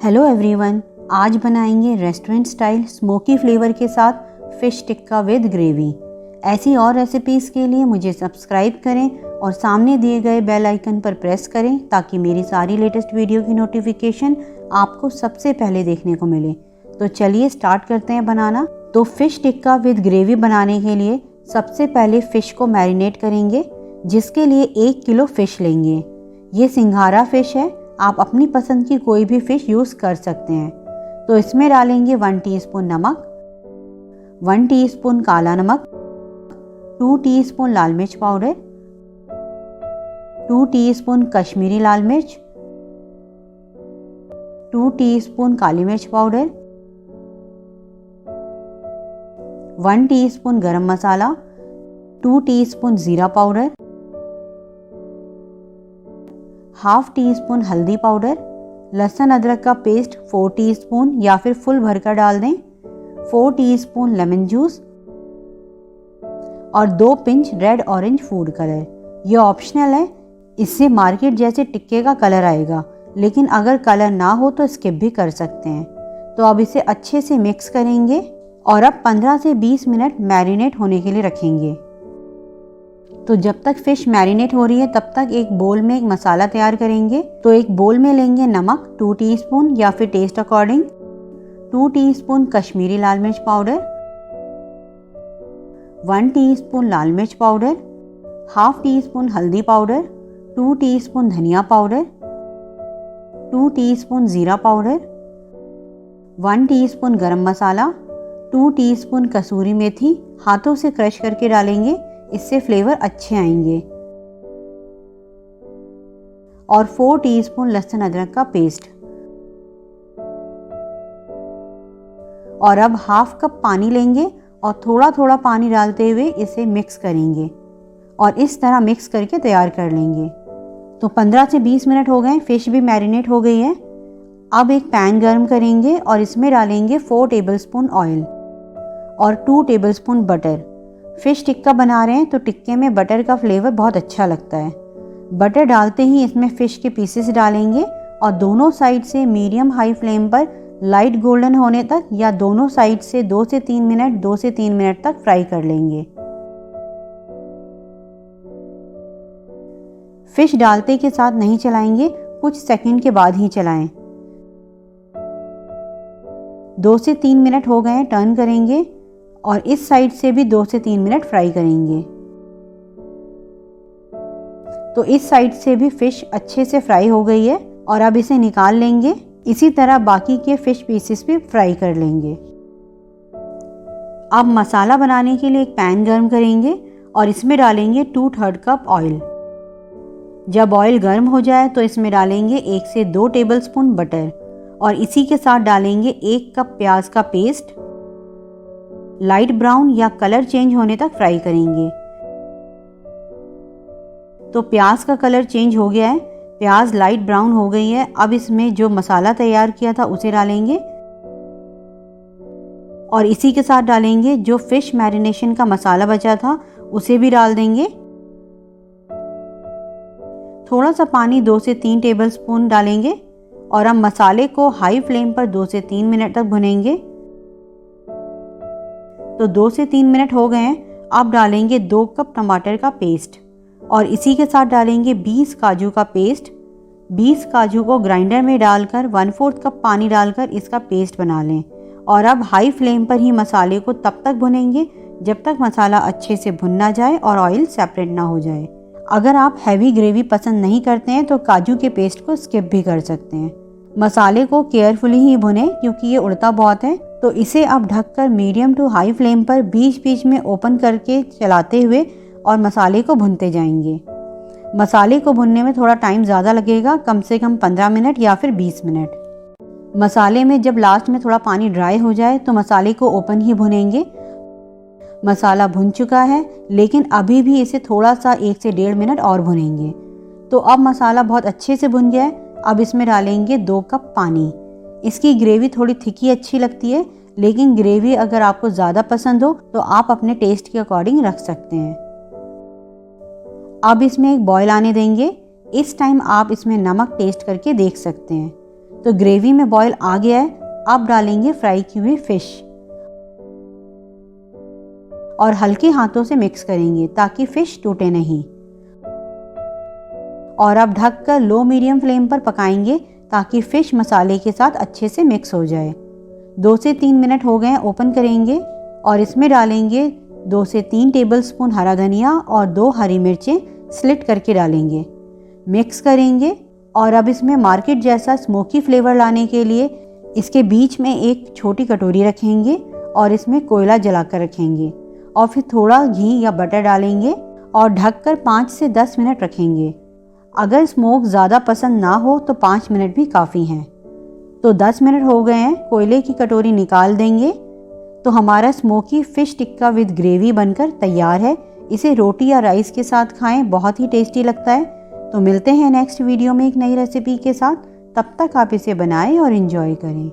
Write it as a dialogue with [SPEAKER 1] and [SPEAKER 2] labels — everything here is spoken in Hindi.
[SPEAKER 1] हेलो एवरीवन, आज बनाएंगे रेस्टोरेंट स्टाइल स्मोकी फ्लेवर के साथ फ़िश टिक्का विद ग्रेवी। ऐसी और रेसिपीज़ के लिए मुझे सब्सक्राइब करें और सामने दिए गए बेल आइकन पर प्रेस करें ताकि मेरी सारी लेटेस्ट वीडियो की नोटिफिकेशन आपको सबसे पहले देखने को मिले। तो चलिए स्टार्ट करते हैं बनाना। तो फ़िश टिक्का विद ग्रेवी बनाने के लिए सबसे पहले फ़िश को मैरिनेट करेंगे, जिसके लिए 1 किलो फ़िश लेंगे। ये सिंघारा फ़िश है, आप अपनी पसंद की कोई भी फ़िश यूज़ कर सकते हैं। तो इसमें डालेंगे 1 टीस्पून नमक, 1 टीस्पून काला नमक, 2 टीस्पून लाल मिर्च पाउडर, 2 टीस्पून कश्मीरी लाल मिर्च, 2 टीस्पून काली मिर्च पाउडर, 1 टीस्पून गरम मसाला, 2 टीस्पून ज़ीरा पाउडर, हाफ टी स्पून हल्दी पाउडर, लहसुन अदरक का पेस्ट 4 टीस्पून या फिर फुल भरकर डाल दें, 4 टीस्पून लेमन जूस और 2 pinch red orange food colour. ये ऑप्शनल है, इससे मार्केट जैसे टिक्के का कलर आएगा, लेकिन अगर कलर ना हो तो स्किप भी कर सकते हैं। तो अब इसे अच्छे से मिक्स करेंगे और अब 15 से 20 मिनट मैरिनेट होने के लिए रखेंगे। तो जब तक फ़िश मैरिनेट हो रही है तब तक एक बोल में एक मसाला तैयार करेंगे। तो एक बोल में लेंगे नमक 2 टीस्पून या फिर टेस्ट अकॉर्डिंग, 2 टीस्पून कश्मीरी लाल मिर्च पाउडर, 1 टीस्पून लाल मिर्च पाउडर, हाफ टी स्पून हल्दी पाउडर, 2 टीस्पून धनिया पाउडर, 2 टीस्पून ज़ीरा पाउडर, 1 टीस्पून गरम मसाला, 2 टीस्पून कसूरी मेथी हाथों से क्रश करके डालेंगे, इससे फ्लेवर अच्छे आएंगे, और 4 टीस्पून लहसुन अदरक का पेस्ट। और अब हाफ कप पानी लेंगे और थोड़ा थोड़ा पानी डालते हुए इसे मिक्स करेंगे और इस तरह मिक्स करके तैयार कर लेंगे। तो 15 से 20 मिनट हो गए, फ़िश भी मैरिनेट हो गई है। अब एक पैन गर्म करेंगे और इसमें डालेंगे 4 टेबलस्पून ऑयल और 2 टेबलस्पून बटर। फ़िश टिक्का बना रहे हैं तो टिक्के में बटर का फ्लेवर बहुत अच्छा लगता है। बटर डालते ही इसमें फ़िश के पीसेस डालेंगे और दोनों साइड से मीडियम हाई फ्लेम पर लाइट गोल्डन होने तक या दोनों साइड से 2 से 3 मिनट तक फ्राई कर लेंगे। फ़िश डालते के साथ नहीं चलाएंगे, कुछ सेकंड के बाद ही चलाएं। 2 से 3 मिनट हो गए हैं, टर्न करेंगे और इस साइड से भी 2 से 3 मिनट फ्राई करेंगे। तो इस साइड से भी फ़िश अच्छे से फ्राई हो गई है और अब इसे निकाल लेंगे। इसी तरह बाकी के फ़िश पीसेस भी फ्राई कर लेंगे। अब मसाला बनाने के लिए एक पैन गर्म करेंगे और इसमें डालेंगे 2/3 कप ऑयल। जब ऑयल गर्म हो जाए तो इसमें डालेंगे 1 से 2 टेबलस्पून बटर और इसी के साथ डालेंगे 1 कप प्याज का पेस्ट। लाइट ब्राउन या कलर चेंज होने तक फ्राई करेंगे। तो प्याज का कलर चेंज हो गया है, प्याज लाइट ब्राउन हो गई है। अब इसमें जो मसाला तैयार किया था उसे डालेंगे और इसी के साथ डालेंगे जो फ़िश मैरिनेशन का मसाला बचा था उसे भी डाल देंगे। थोड़ा सा पानी 2 से 3 टेबलस्पून डालेंगे और अब मसाले को हाई फ्लेम पर 2 से 3 मिनट तक भुनेंगे। तो 2 से 3 मिनट हो गए हैं। अब डालेंगे 2 कप टमाटर का पेस्ट और इसी के साथ डालेंगे 20 काजू का पेस्ट। 20 काजू को ग्राइंडर में डालकर 1/4 कप पानी डालकर इसका पेस्ट बना लें और अब हाई फ्लेम पर ही मसाले को तब तक भुनेंगे जब तक मसाला अच्छे से भुन ना जाए और ऑयल सेपरेट ना हो जाए। अगर आप हैवी ग्रेवी पसंद नहीं करते हैं तो काजू के पेस्ट को स्किप भी कर सकते हैं। मसाले को केयरफुली ही भुनें क्योंकि ये उड़ता बहुत है। तो इसे अब ढककर मीडियम टू हाई फ्लेम पर बीच बीच में ओपन करके चलाते हुए और मसाले को भुनते जाएंगे। मसाले को भुनने में थोड़ा टाइम ज़्यादा लगेगा, कम से कम 15 मिनट या फिर 20 मिनट। मसाले में जब लास्ट में थोड़ा पानी ड्राई हो जाए तो मसाले को ओपन ही भुनेंगे। मसाला भुन चुका है लेकिन अभी भी इसे थोड़ा सा 1 से 1.5 मिनट और भुनेंगे। तो अब मसाला बहुत अच्छे से भुन गया है। अब इसमें डालेंगे 2 कप पानी। इसकी ग्रेवी थोड़ी थिकी अच्छी लगती है, लेकिन ग्रेवी अगर आपको ज़्यादा पसंद हो तो आप अपने टेस्ट के अकॉर्डिंग रख सकते हैं। अब इसमें एक बॉयल आने देंगे। इस टाइम आप इसमें नमक टेस्ट करके देख सकते हैं। तो ग्रेवी में बॉयल आ गया है। अब डालेंगे फ्राई की हुई फिश और हल्के हाथों से मिक्स करेंगे ताकि फिश टूटे नहीं। और अब ढककर लो मीडियम फ्लेम पर पकाएंगे ताकि फिश मसाले के साथ अच्छे से मिक्स हो जाए। 2 से 3 मिनट हो गए, ओपन करेंगे और इसमें डालेंगे 2 से 3 टेबलस्पून हरा धनिया और 2 हरी मिर्चें स्लिट करके डालेंगे। मिक्स करेंगे और अब इसमें मार्केट जैसा स्मोकी फ्लेवर लाने के लिए इसके बीच में एक छोटी कटोरी रखेंगे और इसमें कोयला जलाकर रखेंगे और फिर थोड़ा घी या बटर डालेंगे और ढककर 5 से 10 मिनट रखेंगे। अगर स्मोक ज़्यादा पसंद ना हो तो 5 मिनट भी काफ़ी हैं। तो 10 मिनट हो गए हैं, कोयले की कटोरी निकाल देंगे। तो हमारा smoky fish tikka with gravy बनकर तैयार है। इसे रोटी या राइस के साथ खाएं, बहुत ही टेस्टी लगता है। तो मिलते हैं नेक्स्ट वीडियो में एक नई रेसिपी के साथ। तब तक आप इसे बनाएं और एंजॉय करें।